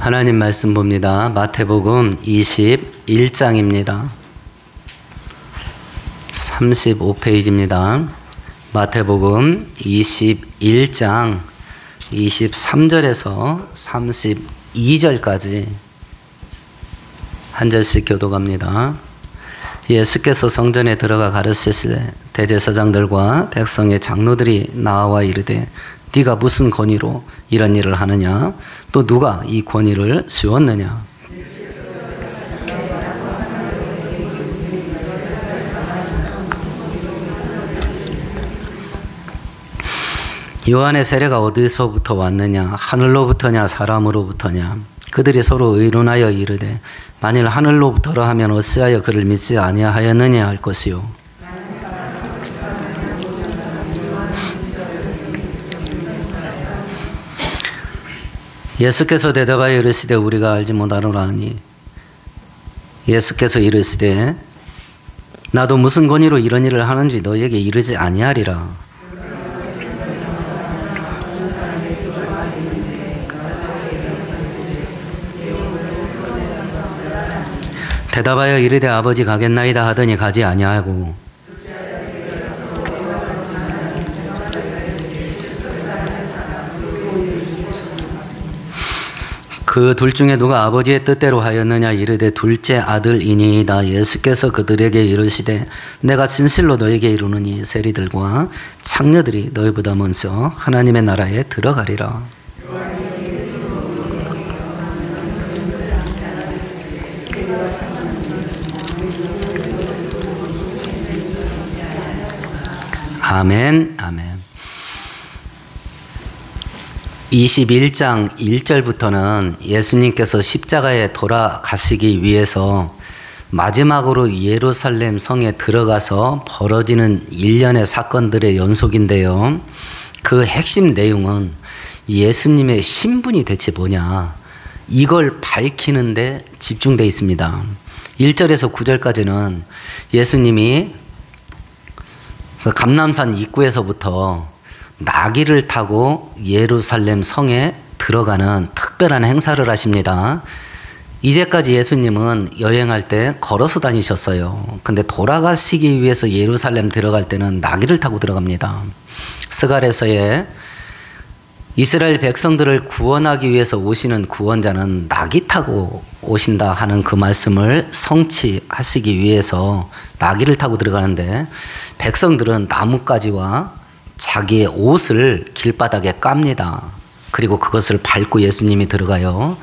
하나님 말씀 봅니다. 마태복음 21장입니다. 35페이지입니다. 마태복음 21장 23절에서 32절까지 한 절씩 교독합니다. 예수께서 성전에 들어가 가르치시되 대제사장들과 백성의 장로들이 나와 이르되 네가 무슨 권위로 이런 일을 하느냐? 또 누가 이 권위를 주었느냐? 요한의 세례가 어디서부터 왔느냐? 하늘로부터냐 사람으로부터냐? 그들이 서로 의논하여 이르되 만일 하늘로부터라 하면 어찌하여 그를 믿지 아니하였느냐 할 것이요. 예수께서 대답하여 이르시되 우리가 알지 못하노라니. 예수께서 이르시되 나도 무슨 권위로 이런 일을 하는지 너에게 이르지 아니하리라. 대답하여 이르되 아버지 가겠나이다 하더니 가지 아니하고 그 둘 중에 누가 아버지의 뜻대로 하였느냐 이르되 둘째 아들이니이다. 예수께서 그들에게 이르시되 내가 진실로 너에게 이르노니 세리들과 창녀들이 너희보다 먼저 하나님의 나라에 들어가리라. 아멘, 아멘. 21장 1절부터는 예수님께서 십자가에 돌아가시기 위해서 마지막으로 예루살렘 성에 들어가서 벌어지는 일련의 사건들의 연속인데요. 그 핵심 내용은 예수님의 신분이 대체 뭐냐, 이걸 밝히는데 집중되어 있습니다. 1절에서 9절까지는 예수님이 감람산 입구에서부터 나귀를 타고 예루살렘 성에 들어가는 특별한 행사를 하십니다. 이제까지 예수님은 여행할 때 걸어서 다니셨어요. 근데 돌아가시기 위해서 예루살렘 들어갈 때는 나귀를 타고 들어갑니다. 스가랴서에 이스라엘 백성들을 구원하기 위해서 오시는 구원자는 나귀 타고 오신다 하는 그 말씀을 성취하시기 위해서 나귀를 타고 들어가는데, 백성들은 나뭇가지와 자기의 옷을 길바닥에 깝니다. 그리고 그것을 밟고 예수님이 들어가요.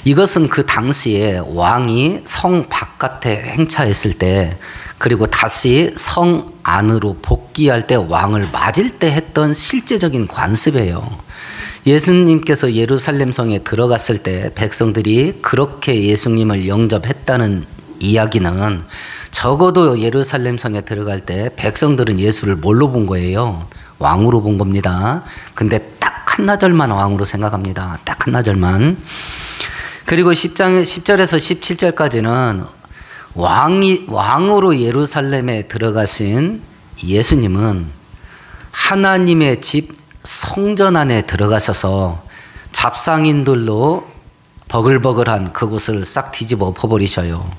이것은 그 당시에 왕이 성 바깥에 행차했을 때, 그리고 다시 성 안으로 복귀할 때 왕을 맞을 때 했던 실제적인 관습이에요. 예수님께서 예루살렘 성에 들어갔을 때 백성들이 그렇게 예수님을 영접했다는 이야기는, 적어도 예루살렘 성에 들어갈 때 백성들은 예수를 뭘로 본 거예요? 왕으로 본 겁니다. 근데 딱 한나절만 왕으로 생각합니다. 딱 한나절만. 그리고 10절에서 17절까지는 왕으로 예루살렘에 들어가신 예수님은 하나님의 집 성전 안에 들어가셔서 잡상인들로 버글버글한 그곳을 싹 뒤집어 엎어버리셔요.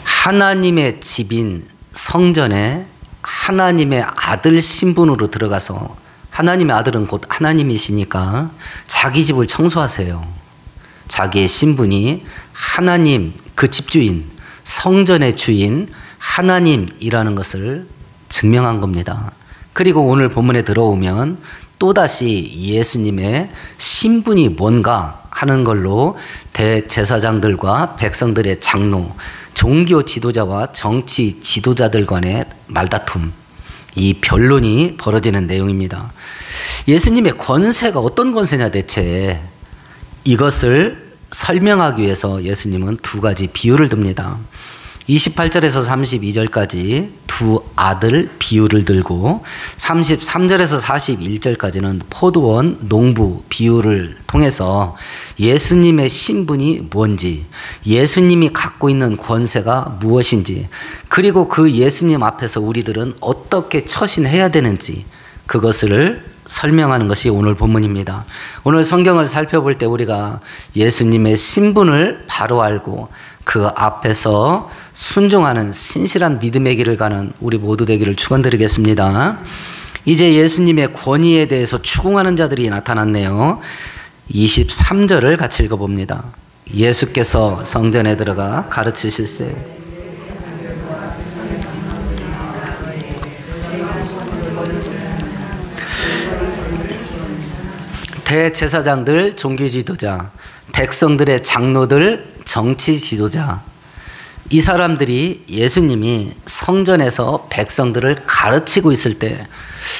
하나님의 집인 성전에 하나님의 아들 신분으로 들어가서, 하나님의 아들은 곧 하나님이시니까 자기 집을 청소하세요. 자기의 신분이 하나님, 그 집주인, 성전의 주인 하나님이라는 것을 증명한 겁니다. 그리고 오늘 본문에 들어오면 또다시 예수님의 신분이 뭔가 하는 걸로 대제사장들과 백성들의 장로, 종교 지도자와 정치 지도자들 간의 말다툼, 이 변론이 벌어지는 내용입니다. 예수님의 권세가 어떤 권세냐 대체, 이것을 설명하기 위해서 예수님은 두 가지 비유를 듭니다. 28절에서 32절까지 두 아들 비유를 들고 33절에서 41절까지는 포도원 농부 비유를 통해서 예수님의 신분이 뭔지, 예수님이 갖고 있는 권세가 무엇인지, 그리고 그 예수님 앞에서 우리들은 어떻게 처신해야 되는지, 그것을 설명하는 것이 오늘 본문입니다. 오늘 성경을 살펴볼 때 우리가 예수님의 신분을 바로 알고 그 앞에서 순종하는 신실한 믿음의 길을 가는 우리 모두 되기를 축원드리겠습니다. 이제 예수님의 권위에 대해서 추궁하는 자들이 나타났네요. 23절을 같이 읽어봅니다. 예수께서 성전에 들어가 가르치실세. 대제사장들, 종교 지도자, 백성들의 장로들, 정치 지도자, 이 사람들이 예수님이 성전에서 백성들을 가르치고 있을 때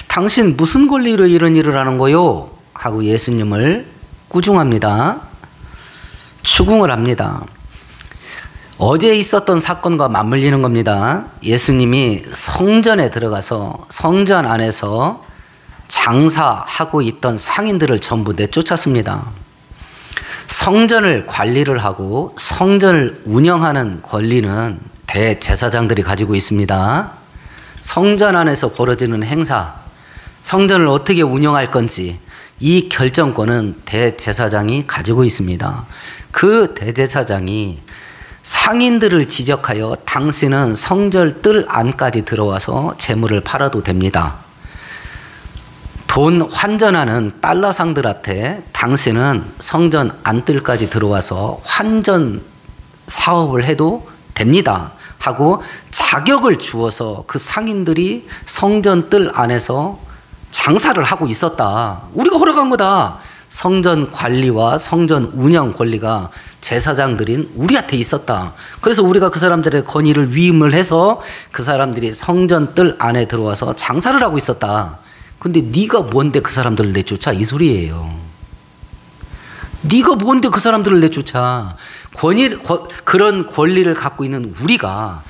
당신 무슨 권리로 이런 일을 하는 거요? 하고 예수님을 꾸중합니다. 추궁을 합니다. 어제 있었던 사건과 맞물리는 겁니다. 예수님이 성전에 들어가서 성전 안에서 장사하고 있던 상인들을 전부 내쫓았습니다. 성전을 관리를 하고 성전을 운영하는 권리는 대제사장들이 가지고 있습니다. 성전 안에서 벌어지는 행사, 성전을 어떻게 운영할 건지 이 결정권은 대제사장이 가지고 있습니다. 그 대제사장이 상인들을 지적하여 당신은 성전 뜰 안까지 들어와서 재물을 팔아도 됩니다. 돈 환전하는 달러상들한테 당신은 성전 안뜰까지 들어와서 환전 사업을 해도 됩니다 하고 자격을 주어서 그 상인들이 성전 뜰 안에서 장사를 하고 있었다. 우리가 허락한 거다. 성전 관리와 성전 운영 권리가 제사장들인 우리한테 있었다. 그래서 우리가 그 사람들의 권위를 위임을 해서 그 사람들이 성전 뜰 안에 들어와서 장사를 하고 있었다. 근데 네가 뭔데 그 사람들을 내쫓아? 이 소리예요. 네가 뭔데 그 사람들을 내쫓아? 그런 권리를 갖고 있는 우리가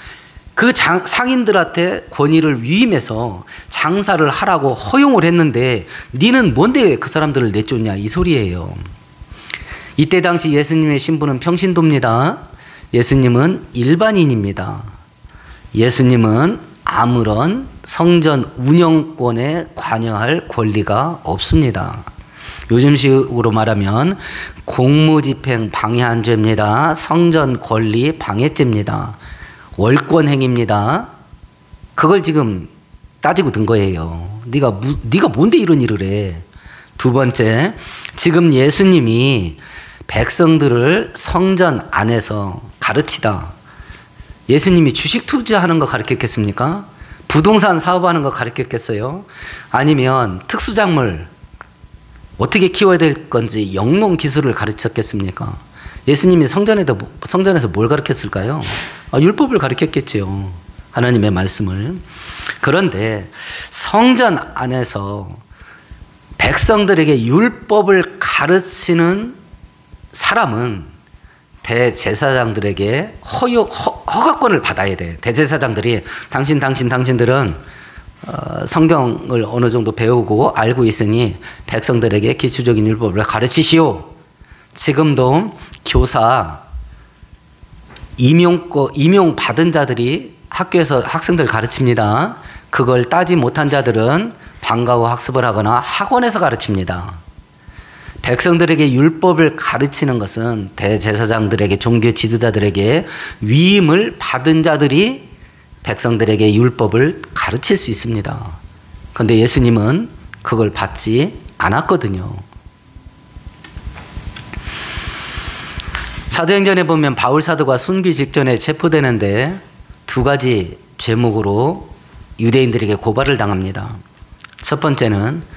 그 상인들한테 권위를 위임해서 장사를 하라고 허용을 했는데 네는 뭔데 그 사람들을 내쫓냐? 이 소리예요. 이때 당시 예수님의 신분은 평신도입니다. 예수님은 일반인입니다. 예수님은 아무런 성전 운영권에 관여할 권리가 없습니다. 요즘식으로 말하면 공무집행 방해한 죄입니다. 성전 권리 방해죄입니다. 월권행위입니다. 그걸 지금 따지고 든 거예요. 네가 뭔데 이런 일을 해? 두 번째, 지금 예수님이 백성들을 성전 안에서 가르치다. 예수님이 주식 투자하는 거 가르쳤겠습니까? 부동산 사업하는 거 가르쳤겠어요? 아니면 특수작물 어떻게 키워야 될 건지 영농 기술을 가르쳤겠습니까? 예수님이 성전에서 뭘 가르쳤을까요? 율법을 가르쳤겠지요. 하나님의 말씀을. 그런데 성전 안에서 백성들에게 율법을 가르치는 사람은 대제사장들에게 허가권을 받아야 돼. 대제사장들이 당신들은 성경을 어느 정도 배우고 알고 있으니 백성들에게 기초적인 율법을 가르치시오. 지금도 교사 임용 받은 자들이 학교에서 학생들 가르칩니다. 그걸 따지 못한 자들은 방과 후 학습을 하거나 학원에서 가르칩니다. 백성들에게 율법을 가르치는 것은 대제사장들에게, 종교 지도자들에게 위임을 받은 자들이 백성들에게 율법을 가르칠 수 있습니다. 그런데 예수님은 그걸 받지 않았거든요. 사도행전에 보면 바울 사도가 순교 직전에 체포되는데 두 가지 죄목으로 유대인들에게 고발을 당합니다. 첫 번째는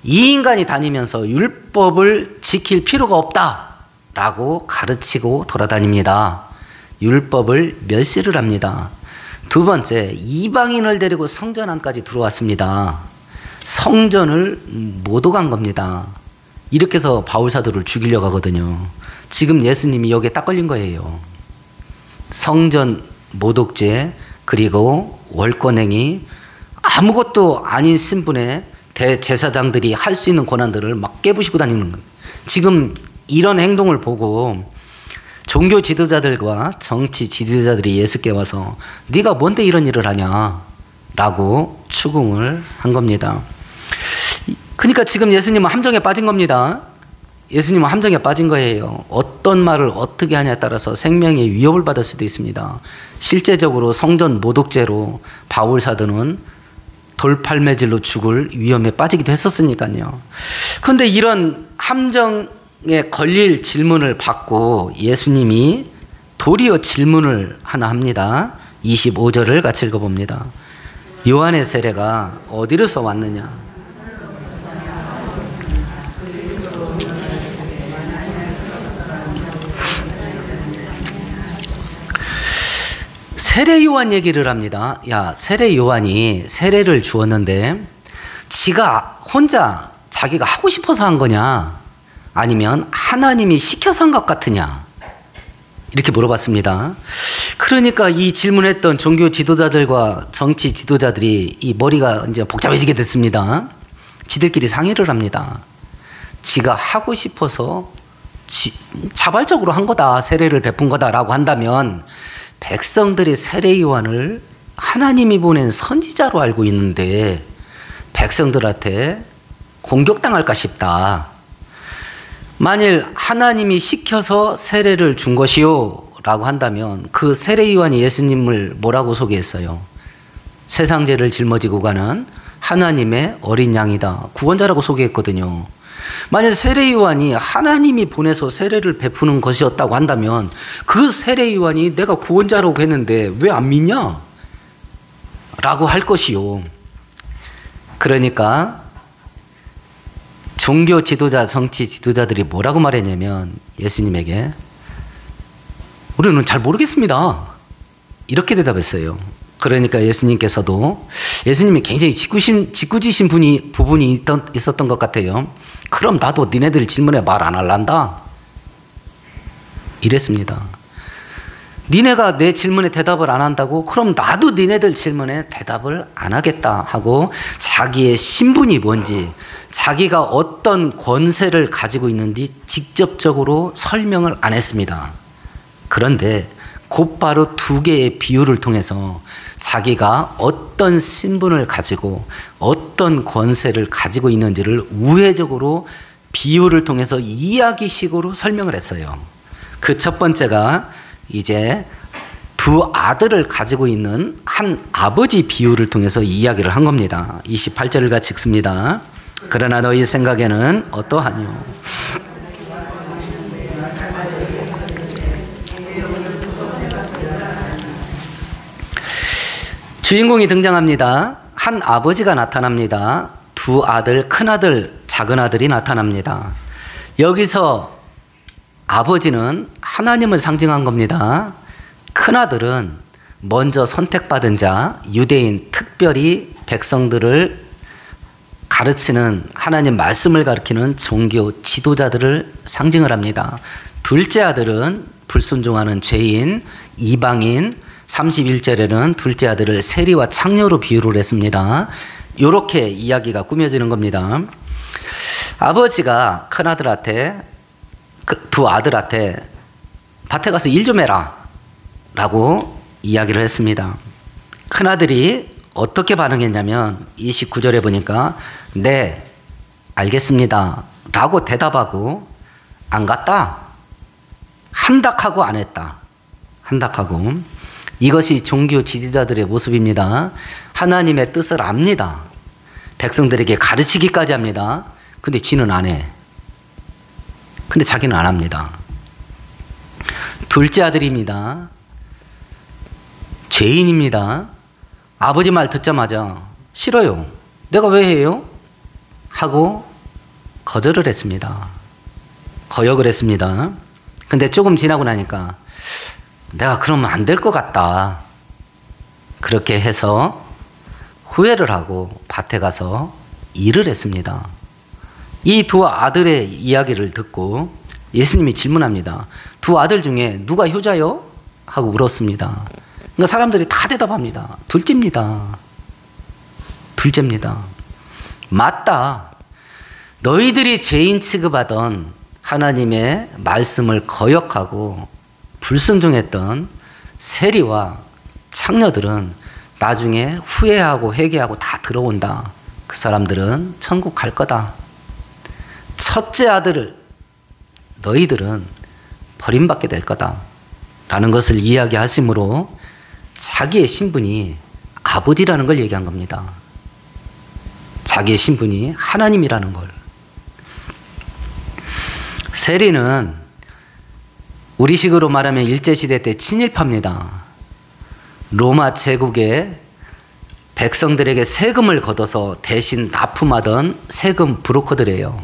이 인간이 다니면서 율법을 지킬 필요가 없다라고 가르치고 돌아다닙니다. 율법을 멸시를 합니다. 두 번째, 이방인을 데리고 성전 안까지 들어왔습니다. 성전을 모독한 겁니다. 이렇게 해서 바울 사도를 죽이려고 하거든요. 지금 예수님이 여기에 딱 걸린 거예요. 성전 모독죄, 그리고 월권행위, 아무것도 아닌 신분의 대제사장들이 할 수 있는 권한들을 막 깨부시고 다니는 거예요. 지금 이런 행동을 보고 종교 지도자들과 정치 지도자들이 예수께 와서 네가 뭔데 이런 일을 하냐 라고 추궁을 한 겁니다. 그러니까 지금 예수님은 함정에 빠진 겁니다. 예수님은 함정에 빠진 거예요. 어떤 말을 어떻게 하냐에 따라서 생명의 위협을 받을 수도 있습니다. 실제적으로 성전 모독죄로 바울 사도는 돌팔매질로 죽을 위험에 빠지기도 했었으니까요. 그런데 이런 함정에 걸릴 질문을 받고 예수님이 도리어 질문을 하나 합니다. 25절을 같이 읽어봅니다. 요한의 세례가 어디로서 왔느냐? 세례 요한 얘기를 합니다. 야, 세례 요한이 세례를 주었는데 지가 혼자 자기가 하고 싶어서 한 거냐? 아니면 하나님이 시켜서 한 것 같으냐? 이렇게 물어봤습니다. 그러니까 이 질문했던 종교 지도자들과 정치 지도자들이 이 머리가 이제 복잡해지게 됐습니다. 지들끼리 상의를 합니다. 지가 하고 싶어서 자발적으로 한 거다, 세례를 베푼 거다라고 한다면 백성들이 세례 요한을 하나님이 보낸 선지자로 알고 있는데 백성들한테 공격당할까 싶다. 만일 하나님이 시켜서 세례를 준 것이요 라고 한다면 그 세례 요한이 예수님을 뭐라고 소개했어요? 세상 죄를 짊어지고 가는 하나님의 어린 양이다, 구원자라고 소개했거든요. 만약 세례 요한이 하나님이 보내서 세례를 베푸는 것이었다고 한다면 그 세례 요한이 내가 구원자라고 했는데 왜 안 믿냐? 라고 할 것이요. 그러니까 종교 지도자, 정치 지도자들이 뭐라고 말했냐면 예수님에게 우리는 잘 모르겠습니다. 이렇게 대답했어요. 그러니까 예수님께서도 예수님이 굉장히 짓궂으신 부분이 있었던 것 같아요. 그럼 나도 니네들 질문에 말 안 할란다. 이랬습니다. 니네가 내 질문에 대답을 안 한다고? 그럼 나도 니네들 질문에 대답을 안 하겠다 하고 자기의 신분이 뭔지, 자기가 어떤 권세를 가지고 있는지 직접적으로 설명을 안 했습니다. 그런데 곧바로 두 개의 비유를 통해서 자기가 어떤 신분을 가지고 어떤 권세를 가지고 있는지를 우회적으로 비유를 통해서 이야기식으로 설명을 했어요. 그 첫 번째가 이제 두 아들을 가지고 있는 한 아버지 비유를 통해서 이야기를 한 겁니다. 28절을 같이 읽습니다. 그러나 너희 생각에는 어떠하뇨? 주인공이 등장합니다. 한 아버지가 나타납니다. 두 아들, 큰 아들, 작은 아들이 나타납니다. 여기서 아버지는 하나님을 상징한 겁니다. 큰 아들은 먼저 선택받은 자, 유대인, 특별히 백성들을 가르치는 하나님 말씀을 가르치는 종교 지도자들을 상징을 합니다. 둘째 아들은 불순종하는 죄인, 이방인, 31절에는 둘째 아들을 세리와 창녀로 비유를 했습니다. 이렇게 이야기가 꾸며지는 겁니다. 아버지가 큰 아들한테, 두 아들한테 밭에 가서 일 좀 해라 라고 이야기를 했습니다. 큰 아들이 어떻게 반응했냐면 29절에 보니까 네, 알겠습니다 라고 대답하고 안 갔다. 한닥하고 안 했다. 한닥하고. 이것이 종교 지지자들의 모습입니다. 하나님의 뜻을 압니다. 백성들에게 가르치기까지 합니다. 근데 지는 안 해. 근데 자기는 안 합니다. 둘째 아들입니다. 죄인입니다. 아버지 말 듣자마자 싫어요. 내가 왜 해요? 하고 거절을 했습니다. 거역을 했습니다. 근데 조금 지나고 나니까 내가 그러면 안 될 것 같다. 그렇게 해서 후회를 하고 밭에 가서 일을 했습니다. 이 두 아들의 이야기를 듣고 예수님이 질문합니다. 두 아들 중에 누가 효자요? 하고 물었습니다. 그러니까 사람들이 다 대답합니다. 둘째입니다. 둘째입니다. 맞다. 너희들이 죄인 취급하던 하나님의 말씀을 거역하고 불순종했던 세리와 창녀들은 나중에 후회하고 회개하고 다 들어온다. 그 사람들은 천국 갈 거다. 첫째 아들을 너희들은 버림받게 될 거다. 라는 것을 이야기하시므로 자기의 신분이 아버지라는 걸 얘기한 겁니다. 자기의 신분이 하나님이라는 걸. 세리는 우리식으로 말하면 일제시대 때 친일파입니다. 로마 제국의 백성들에게 세금을 걷어서 대신 납품하던 세금 브로커들이에요.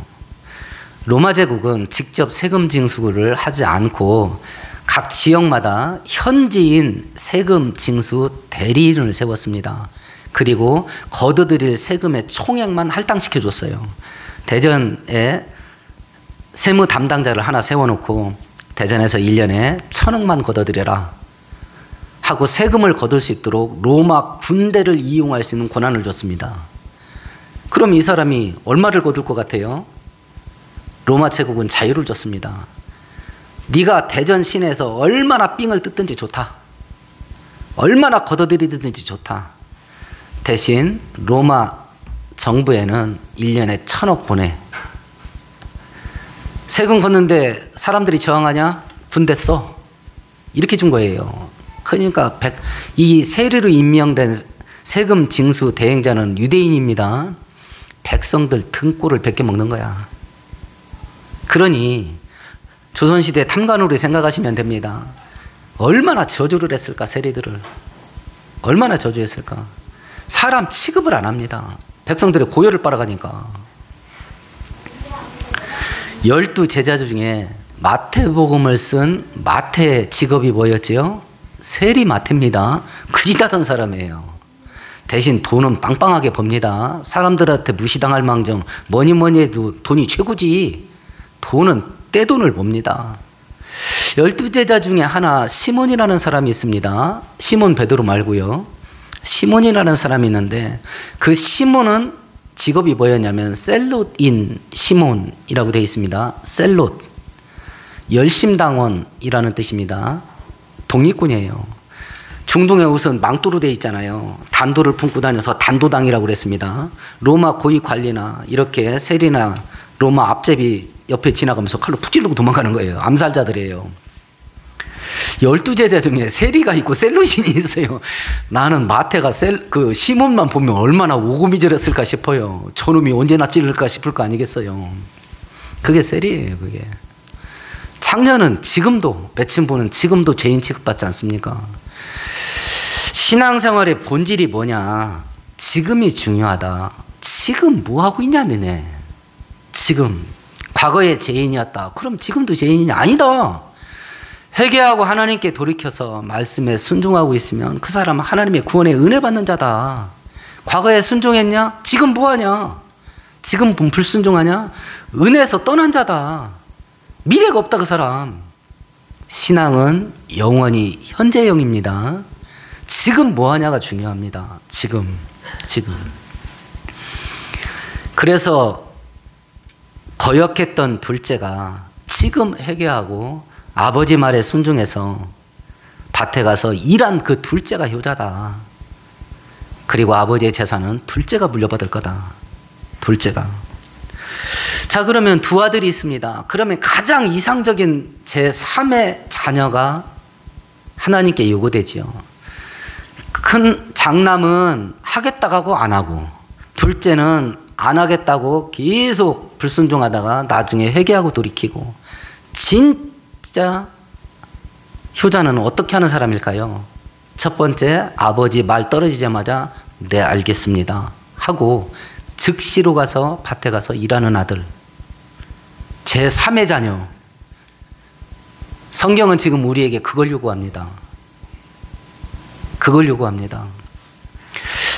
로마 제국은 직접 세금 징수를 하지 않고 각 지역마다 현지인 세금 징수 대리인을 세웠습니다. 그리고 거둬들일 세금의 총액만 할당시켜 줬어요. 대전에 세무 담당자를 하나 세워놓고 대전에서 1년에 1,000억만 걷어들여라 하고 세금을 거둘 수 있도록 로마 군대를 이용할 수 있는 권한을 줬습니다. 그럼 이 사람이 얼마를 거둘 것 같아요? 로마 제국은 자유를 줬습니다. 네가 대전 시내에서 얼마나 삥을 뜯든지 좋다. 얼마나 걷어들이든지 좋다. 대신 로마 정부에는 1년에 1,000억 보내. 세금 걷는데 사람들이 저항하냐? 군대 써. 이렇게 준 거예요. 그러니까 이 세리로 임명된 세금 징수 대행자는 유대인입니다. 백성들 등골을 벗겨 먹는 거야. 그러니 조선시대 탐관으로 생각하시면 됩니다. 얼마나 저주를 했을까, 세리들을. 얼마나 저주했을까. 사람 취급을 안 합니다. 백성들의 고열을 빨아가니까. 12제자 중에 마태복음을 쓴 마태 직업이 뭐였지요? 세리 마태입니다. 그지다던 사람이에요. 대신 돈은 빵빵하게 법니다. 사람들한테 무시당할 망정 뭐니 해도 돈이 최고지. 돈은 떼돈을 봅니다. 12제자 중에 하나 시몬이라는 사람이 있습니다. 시몬 베드로 말고요. 시몬이라는 사람이 있는데 그 시몬은 직업이 뭐였냐면 셀롯인 시몬이라고 되어 있습니다. 셀롯, 열심당원이라는 뜻입니다. 독립군이에요. 중동에 우선 망토로 되어 있잖아요. 단도를 품고 다녀서 단도당이라고 그랬습니다. 로마 고위 관리나 이렇게 세리나 로마 앞제비 옆에 지나가면서 칼로 푹 찌르고 도망가는 거예요. 암살자들이에요. 12제자 중에 세리가 있고 셀롯이 있어요. 나는 마태가 그 시몬만 보면 얼마나 오고미절했을까 싶어요. 저놈이 언제나 찌를까 싶을 거 아니겠어요. 그게 세리예요. 그게. 창녀는 지금도, 배친부는 지금도 죄인 취급받지 않습니까? 신앙생활의 본질이 뭐냐? 지금이 중요하다. 지금 뭐하고 있냐 너네. 지금. 과거에 죄인이었다. 그럼 지금도 죄인이냐? 아니다. 회개하고 하나님께 돌이켜서 말씀에 순종하고 있으면 그 사람은 하나님의 구원에 은혜 받는 자다. 과거에 순종했냐? 지금 뭐하냐? 지금 불순종하냐? 은혜에서 떠난 자다. 미래가 없다 그 사람. 신앙은 영원히 현재형입니다. 지금 뭐하냐가 중요합니다. 지금. 그래서 거역했던 둘째가 지금 회개하고 아버지 말에 순종해서 밭에 가서 일한 그 둘째가 효자다. 그리고 아버지의 재산은 둘째가 물려받을 거다. 둘째가. 자, 그러면 두 아들이 있습니다. 그러면 가장 이상적인 제3의 자녀가 하나님께 요구되지요. 큰 장남은 하겠다고 하고 안 하고, 둘째는 안 하겠다고 계속 불순종하다가 나중에 회개하고 돌이키고, 진짜 효자는 어떻게 하는 사람일까요? 첫 번째, 아버지 말 떨어지자마자 네 알겠습니다 하고 즉시로 가서 밭에 가서 일하는 아들. 제3의 자녀. 성경은 지금 우리에게 그걸 요구합니다. 그걸 요구합니다.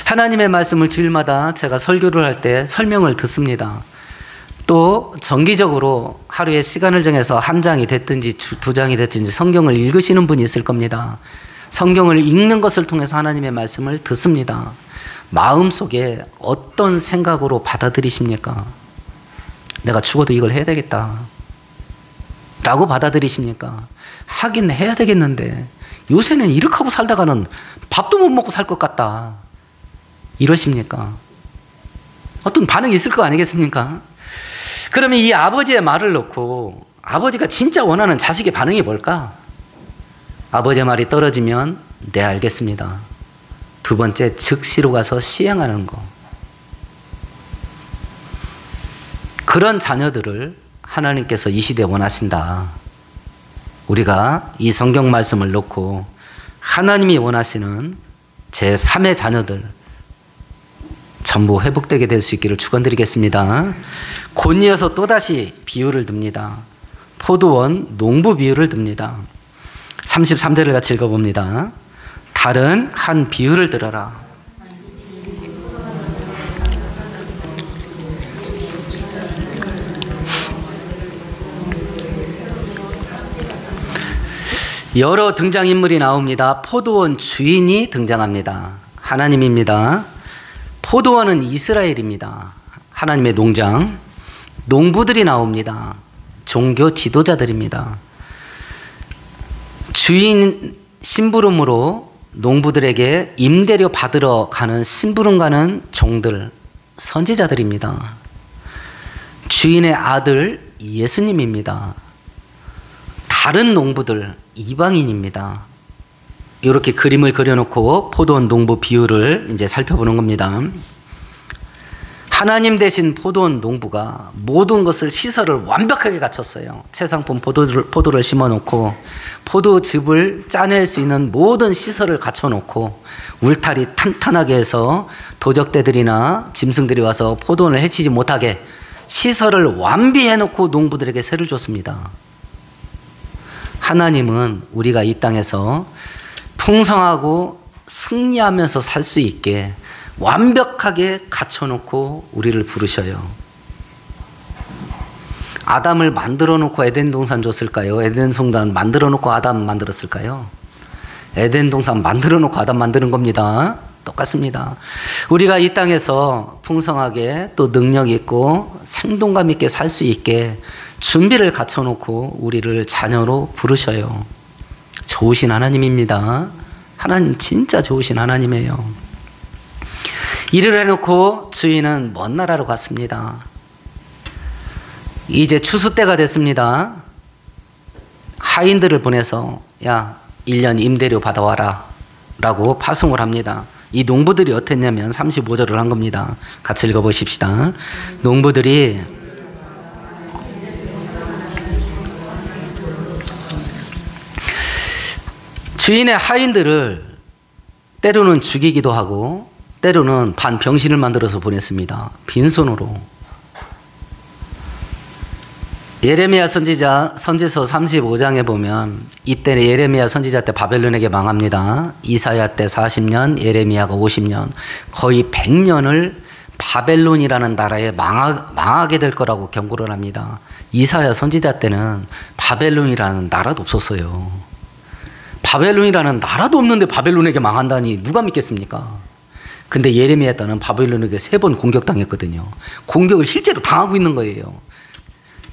하나님의 말씀을 주일마다 제가 설교를 할 때 설명을 듣습니다. 또 정기적으로 하루에 시간을 정해서 한 장이 됐든지 두 장이 됐든지 성경을 읽으시는 분이 있을 겁니다. 성경을 읽는 것을 통해서 하나님의 말씀을 듣습니다. 마음속에 어떤 생각으로 받아들이십니까? 내가 죽어도 이걸 해야 되겠다 라고 받아들이십니까? 하긴 해야 되겠는데 요새는 이렇게 하고 살다가는 밥도 못 먹고 살 것 같다 이러십니까? 어떤 반응이 있을 거 아니겠습니까? 그러면 이 아버지의 말을 놓고 아버지가 진짜 원하는 자식의 반응이 뭘까? 아버지의 말이 떨어지면 네, 알겠습니다. 두 번째, 즉시로 가서 시행하는 거. 그런 자녀들을 하나님께서 이 시대에 원하신다. 우리가 이 성경 말씀을 놓고 하나님이 원하시는 제3의 자녀들 전부 회복되게 될 수 있기를 축원드리겠습니다. 곧 이어서 또다시 비유를 듭니다. 포도원 농부 비유를 듭니다. 33절을 같이 읽어봅니다. 다른 한 비유를 들어라. 여러 등장인물이 나옵니다. 포도원 주인이 등장합니다. 하나님입니다. 포도원은 이스라엘입니다. 하나님의 농장. 농부들이 나옵니다. 종교 지도자들입니다. 주인 심부름으로 농부들에게 임대료 받으러 가는 심부름 가는 종들, 선지자들입니다. 주인의 아들 예수님입니다. 다른 농부들, 이방인입니다. 이렇게 그림을 그려놓고 포도원 농부 비유를 이제 살펴보는 겁니다. 하나님 대신 포도원 농부가 모든 것을 시설을 완벽하게 갖췄어요. 최상품 포도를 심어놓고 포도즙을 짜낼 수 있는 모든 시설을 갖춰놓고 울타리 탄탄하게 해서 도적대들이나 짐승들이 와서 포도원을 해치지 못하게 시설을 완비해놓고 농부들에게 세를 줬습니다. 하나님은 우리가 이 땅에서 풍성하고 승리하면서 살 수 있게 완벽하게 갖춰놓고 우리를 부르셔요. 아담을 만들어 놓고 에덴 동산 줬을까요? 에덴 동산 만들어 놓고 아담 만들었을까요? 에덴 동산 만들어 놓고 아담 만드는 겁니다. 똑같습니다. 우리가 이 땅에서 풍성하게 또 능력 있고 생동감 있게 살 수 있게 준비를 갖춰놓고 우리를 자녀로 부르셔요. 좋으신 하나님입니다. 하나님 진짜 좋으신 하나님이에요. 일을 해놓고 주인은 먼 나라로 갔습니다. 이제 추수 때가 됐습니다. 하인들을 보내서 야 1년 임대료 받아와라 라고 파송을 합니다. 이 농부들이 어땠냐면 35절을 한 겁니다. 같이 읽어보십시다. 농부들이 주인의 하인들을 때로는 죽이기도 하고 때로는 반병신을 만들어서 보냈습니다. 빈손으로. 예레미야 선지서 35장에 보면 이때 예레미야 선지자 때 바벨론에게 망합니다. 이사야 때 40년, 예레미야가 50년, 거의 100년을 바벨론이라는 나라에 망하게 될 거라고 경고를 합니다. 이사야 선지자 때는 바벨론이라는 나라도 없었어요. 바벨론이라는 나라도 없는데 바벨론에게 망한다니 누가 믿겠습니까? 근데 예레미야 때는 바벨론에게 3번 공격당했거든요. 공격을 실제로 당하고 있는 거예요.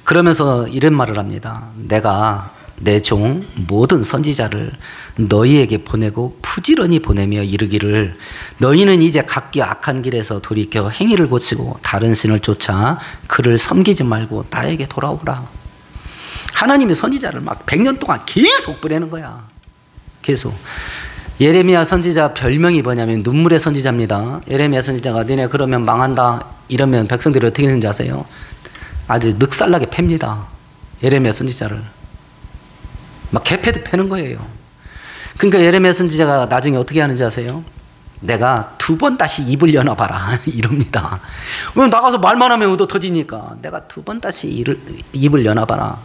그러면서 이런 말을 합니다. 내가 내 종 모든 선지자를 너희에게 보내고 부지런히 보내며 이르기를 너희는 이제 각기 악한 길에서 돌이켜 행위를 고치고 다른 신을 쫓아 그를 섬기지 말고 나에게 돌아오라. 하나님의 선지자를 막 100년 동안 계속 보내는 거야. 계속. 예레미야 선지자 별명이 뭐냐면 눈물의 선지자입니다. 예레미야 선지자가 너네 그러면 망한다 이러면 백성들이 어떻게 되는지 아세요? 아주 늑살나게 팹니다. 예레미야 선지자를. 막 개패도 패는 거예요. 그러니까 예레미야 선지자가 나중에 어떻게 하는지 아세요? 내가 2번 다시 입을 여놔봐라 이럽니다. 왜 나가서 말만 하면 얻어 터지니까 내가 2번 다시 입을 여놔봐라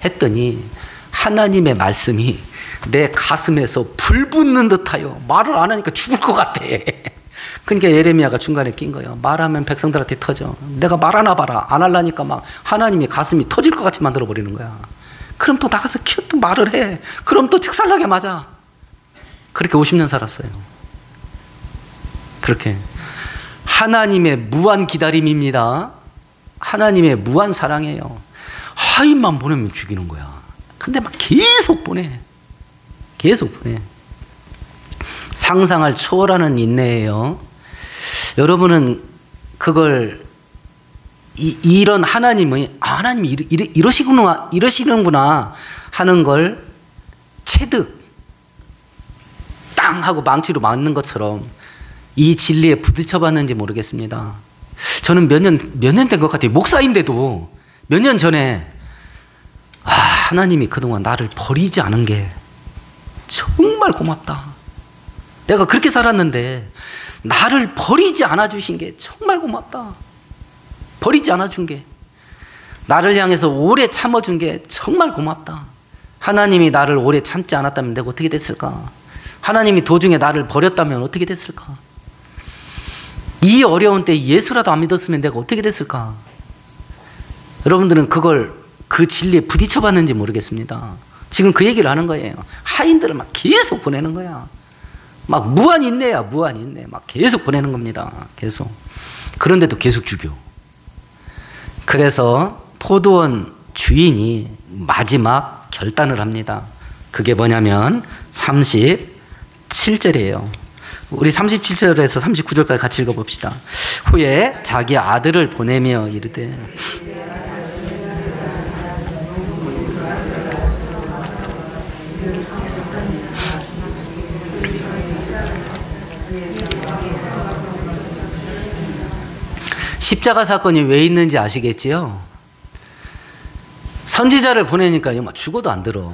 했더니 하나님의 말씀이 내 가슴에서 불 붙는 듯하여 말을 안 하니까 죽을 것 같아. 그러니까 예레미야가 중간에 낀 거예요. 말하면 백성들한테 터져. 내가 말하나 봐라. 안 하려니까 막 하나님이 가슴이 터질 것 같이 만들어버리는 거야. 그럼 또 나가서 또 말을 해. 그럼 또 직살나게 맞아. 그렇게 50년 살았어요. 그렇게. 하나님의 무한 기다림입니다. 하나님의 무한 사랑이에요. 하인만 보내면 죽이는 거야. 근데 막 계속 보내. 계속 보내. 상상을 초월하는 인내예요. 여러분은 그걸 이런 하나님이 하나님이 이러시는구나 하는 걸 체득 땅 하고 망치로 맞는 것처럼 이 진리에 부딪혀봤는지 모르겠습니다. 저는 몇 년 된 것 같아요. 목사인데도 몇 년 전에 하나님이 그동안 나를 버리지 않은 게 정말 고맙다. 내가 그렇게 살았는데 나를 버리지 않아 주신 게 정말 고맙다. 버리지 않아 준 게, 나를 향해서 오래 참아준 게 정말 고맙다. 하나님이 나를 오래 참지 않았다면 내가 어떻게 됐을까? 하나님이 도중에 나를 버렸다면 어떻게 됐을까? 이 어려운 때 예수라도 안 믿었으면 내가 어떻게 됐을까? 여러분들은 그 진리에 부딪혀 봤는지 모르겠습니다. 지금 그 얘기를 하는 거예요. 하인들을 막 계속 보내는 거야. 막 무한 인내야, 무한 인내. 막 계속 보내는 겁니다. 계속. 그런데도 계속 죽여. 그래서 포도원 주인이 마지막 결단을 합니다. 그게 뭐냐면 37절이에요. 우리 37절에서 39절까지 같이 읽어봅시다. 후에 자기 아들을 보내며 이르되 십자가 사건이 왜 있는지 아시겠지요? 선지자를 보내니까 죽어도 안 들어.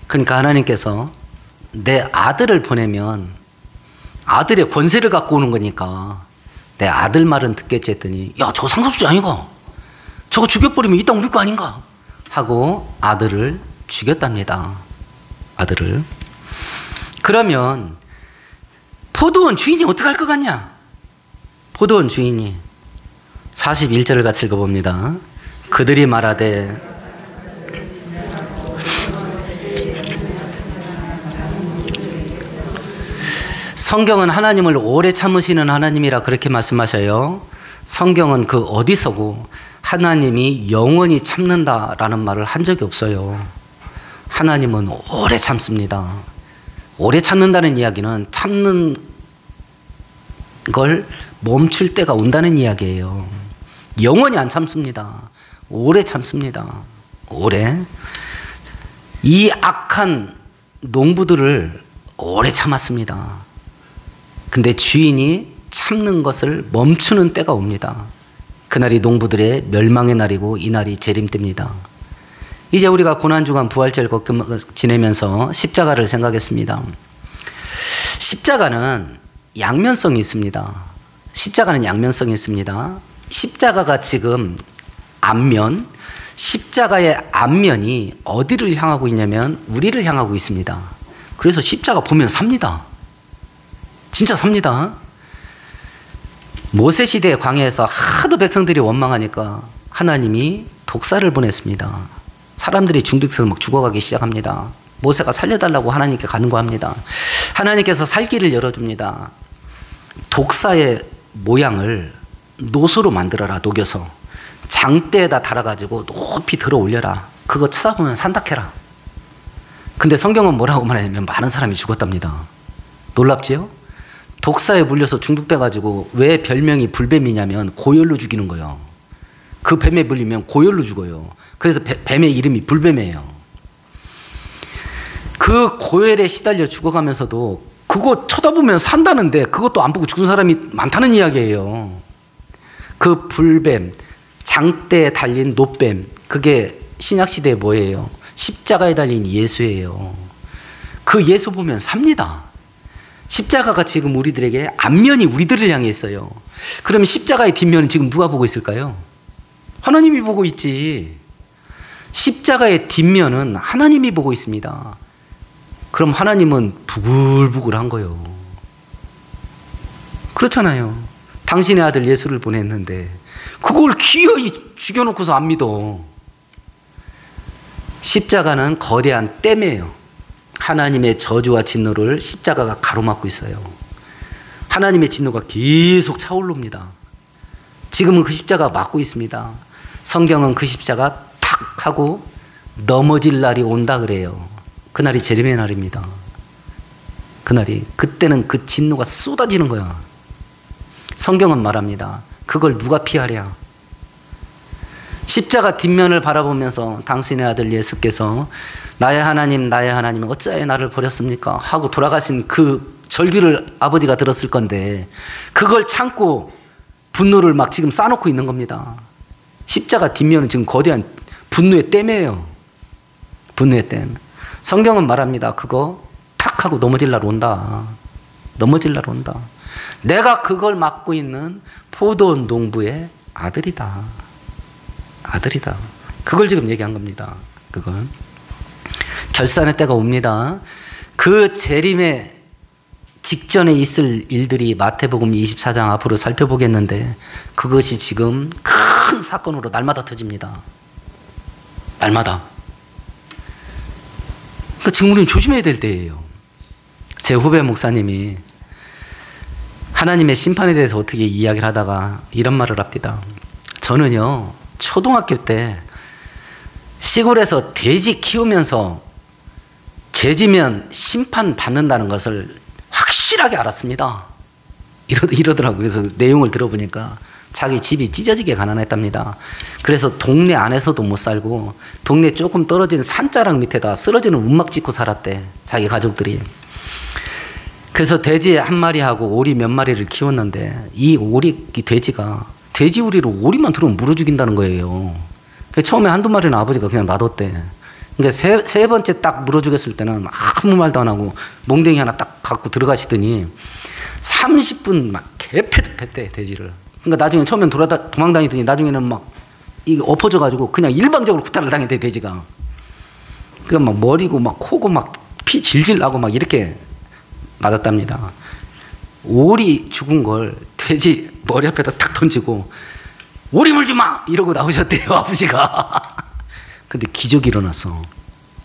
그러니까 하나님께서 내 아들을 보내면 아들의 권세를 갖고 오는 거니까 내 아들 말은 듣겠지 했더니 야, 저거 상속죄 아닌가? 저거 죽여버리면 이 땅 우리 거 아닌가? 하고 아들을 죽였답니다. 아들을. 그러면 포도원 주인이 어떻게 할 것 같냐? 포도원 주인이 41절을 같이 읽어봅니다. 그들이 말하되 성경은 하나님을 오래 참으시는 하나님이라 그렇게 말씀하셔요. 성경은 그 어디서고 하나님이 영원히 참는다라는 말을 한 적이 없어요. 하나님은 오래 참습니다. 오래 참는다는 이야기는 참는 걸 멈출 때가 온다는 이야기예요. 영원히 안 참습니다. 오래 참습니다. 오래. 이 악한 농부들을 오래 참았습니다. 근데 주인이 참는 것을 멈추는 때가 옵니다. 그날이 농부들의 멸망의 날이고 이 날이 재림 때입니다. 이제 우리가 고난주간 부활절 지내면서 십자가를 생각했습니다. 십자가는 양면성이 있습니다. 십자가는 양면성이 있습니다. 십자가가 지금 앞면, 십자가의 앞면이 어디를 향하고 있냐면 우리를 향하고 있습니다. 그래서 십자가 보면 삽니다. 진짜 삽니다. 모세 시대의 광야에서 하도 백성들이 원망하니까 하나님이 독사를 보냈습니다. 사람들이 중독돼서 막 죽어가기 시작합니다. 모세가 살려달라고 하나님께 간구합니다. 하나님께서 살길을 열어줍니다. 독사의 모양을 노소로 만들어라. 녹여서 장대에다 달아가지고 높이 들어 올려라. 그거 쳐다보면 산다해라. 근데 성경은 뭐라고 말하냐면 많은 사람이 죽었답니다. 놀랍지요? 독사에 물려서 중독돼가지고 왜 별명이 불뱀이냐면 고열로 죽이는 거예요. 그 뱀에 물리면 고열로 죽어요. 그래서 뱀의 이름이 불뱀이에요. 그 고열에 시달려 죽어가면서도 그거 쳐다보면 산다는데 그것도 안 보고 죽은 사람이 많다는 이야기예요. 그 불뱀, 장대에 달린 노뱀, 그게 신약시대에 뭐예요? 십자가에 달린 예수예요. 그 예수 보면 삽니다. 십자가가 지금 우리들에게 앞면이 우리들을 향해 있어요. 그러면 십자가의 뒷면은 지금 누가 보고 있을까요? 하나님이 보고 있지. 십자가의 뒷면은 하나님이 보고 있습니다. 그럼 하나님은 부글부글한 거예요. 그렇잖아요. 당신의 아들 예수를 보냈는데 그걸 기어이 죽여놓고서 안 믿어. 십자가는 거대한 댐이에요. 하나님의 저주와 진노를 십자가가 가로막고 있어요. 하나님의 진노가 계속 차오릅니다. 지금은 그 십자가 막고 있습니다. 성경은 그 십자가 탁 하고 넘어질 날이 온다 그래요. 그날이 재림의 날입니다. 그날이, 그때는 그 진노가 쏟아지는 거야. 성경은 말합니다. 그걸 누가 피하랴. 십자가 뒷면을 바라보면서 당신의 아들 예수께서 나의 하나님 나의 하나님 어찌하여 나를 버렸습니까 하고 돌아가신 그 절규를 아버지가 들었을 건데 그걸 참고 분노를 막 지금 쌓아놓고 있는 겁니다. 십자가 뒷면은 지금 거대한 분노의 댐이에요. 분노의 댐. 성경은 말합니다. 그거 탁 하고 넘어질 날 온다. 넘어질 날 온다. 내가 그걸 맡고 있는 포도원 농부의 아들이다. 아들이다. 그걸 지금 얘기한 겁니다. 그걸. 결산의 때가 옵니다. 그 재림의 직전에 있을 일들이 마태복음 24장 앞으로 살펴보겠는데 그것이 지금 큰 사건으로 날마다 터집니다. 날마다. 그러니까 지금 우리는 조심해야 될 때예요. 제 후배 목사님이 하나님의 심판에 대해서 어떻게 이야기를 하다가 이런 말을 합니다. 저는요 초등학교 때 시골에서 돼지 키우면서 죄지면 심판 받는다는 것을 확실하게 알았습니다. 이러더라고요. 그래서 내용을 들어보니까 자기 집이 찢어지게 가난했답니다. 그래서 동네 안에서도 못 살고 동네 조금 떨어진 산자락 밑에다 쓰러지는 움막 짓고 살았대. 자기 가족들이. 그래서 돼지 한 마리하고 오리 몇 마리를 키웠는데 이 돼지가 돼지 우리로 오리만 들어오면 물어 죽인다는 거예요. 처음에 한두 마리는 아버지가 그냥 놔뒀대. 그러니까 세 번째 딱 물어 죽였을 때는 아무 말도 안 하고 몽댕이 하나 딱 갖고 들어가시더니 30분 막 개패득했대 돼지를. 그러니까 나중에 처음엔 도망다니더니 나중에는 막 이게 엎어져가지고 그냥 일방적으로 구타를 당했대 돼지가. 그러니까 막 머리고 막 코고 막 피 질질 나고 막 이렇게 맞았답니다. 오리 죽은 걸 돼지 머리 앞에다 탁 던지고 오리 물지 마! 이러고 나오셨대요 아버지가. 근데 기적이 일어났어.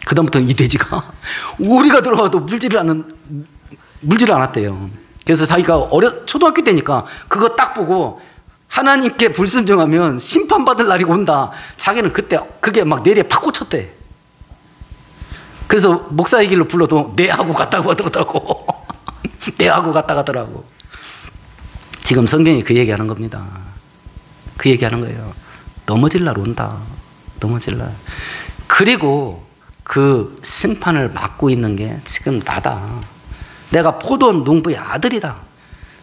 그다음부터는 이 돼지가 오리가 들어와도 물지를 않았대요. 그래서 자기가 초등학교 때니까 그거 딱 보고 하나님께 불순종하면 심판받을 날이 온다. 자기는 그때 그게 막 뇌리에 팍 꽂혔대. 그래서 목사의 길로 불러도 네 하고 갔다고 하더라고. 네 하고 갔다 가더라고. 지금 성경이 그 얘기하는 겁니다. 그 얘기하는 거예요. 넘어질 날 온다. 넘어질 날. 그리고 그 심판을 맡고 있는 게 지금 나다. 내가 포도원 농부의 아들이다.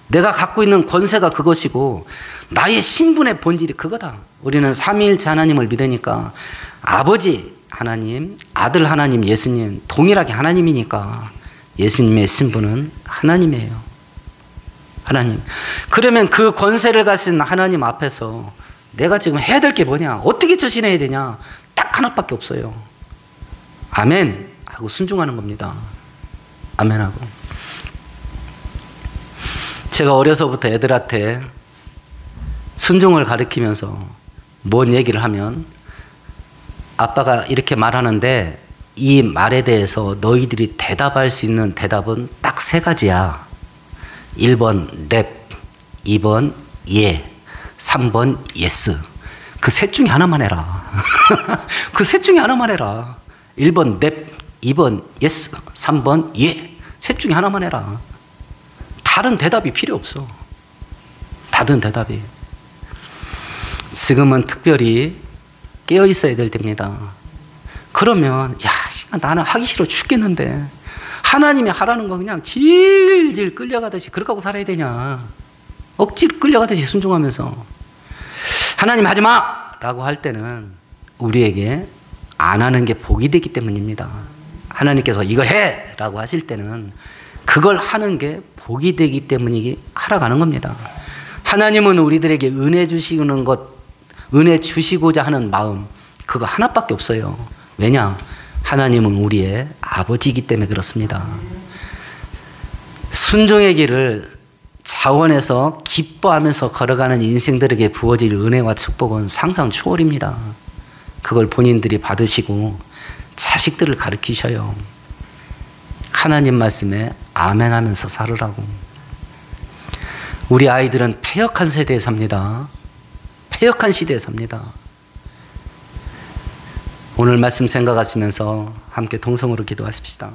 내가 갖고 있는 권세가 그것이고 나의 신분의 본질이 그거다. 우리는 삼위일체 하나님을 믿으니까 아버지 하나님, 아들 하나님, 예수님 동일하게 하나님이니까 예수님의 신분은 하나님이에요. 하나님. 그러면 그 권세를 가진 하나님 앞에서 내가 지금 해야 될 게 뭐냐? 어떻게 처신해야 되냐? 딱 하나밖에 없어요. 아멘 하고 순종하는 겁니다. 아멘 하고. 제가 어려서부터 애들한테 순종을 가르치면서 뭔 얘기를 하면 아빠가 이렇게 말하는데 이 말에 대해서 너희들이 대답할 수 있는 대답은 딱 세 가지야. 1번 넵, 2번 예, 3번 예스. 그 셋 중에 하나만 해라. 그 셋 중에 하나만 해라. 1번 넵, 2번 예스, 3번 예. 셋 중에 하나만 해라. 다른 대답이 필요 없어. 다른 대답이. 지금은 특별히 깨어 있어야 될 때입니다. 그러면 야, 나는 하기 싫어 죽겠는데 하나님이 하라는 거 그냥 질질 끌려가듯이 그렇게 하고 살아야 되냐. 억지로 끌려가듯이 순종하면서 하나님 하지 마! 라고 할 때는 우리에게 안 하는 게 복이 되기 때문입니다. 하나님께서 이거 해! 라고 하실 때는 그걸 하는 게 복이 되기 때문이 하라가는 겁니다. 하나님은 우리들에게 은혜 주시는 것, 은혜 주시고자 하는 마음, 그거 하나밖에 없어요. 왜냐? 하나님은 우리의 아버지이기 때문에 그렇습니다. 순종의 길을 자원해서 기뻐하면서 걸어가는 인생들에게 부어질 은혜와 축복은 상상 초월입니다. 그걸 본인들이 받으시고 자식들을 가르치셔요. 하나님 말씀에 아멘 하면서 살으라고. 우리 아이들은 패역한 세대에 삽니다. 패역한 시대에 삽니다. 오늘 말씀 생각하시면서 함께 동성으로 기도하십시다.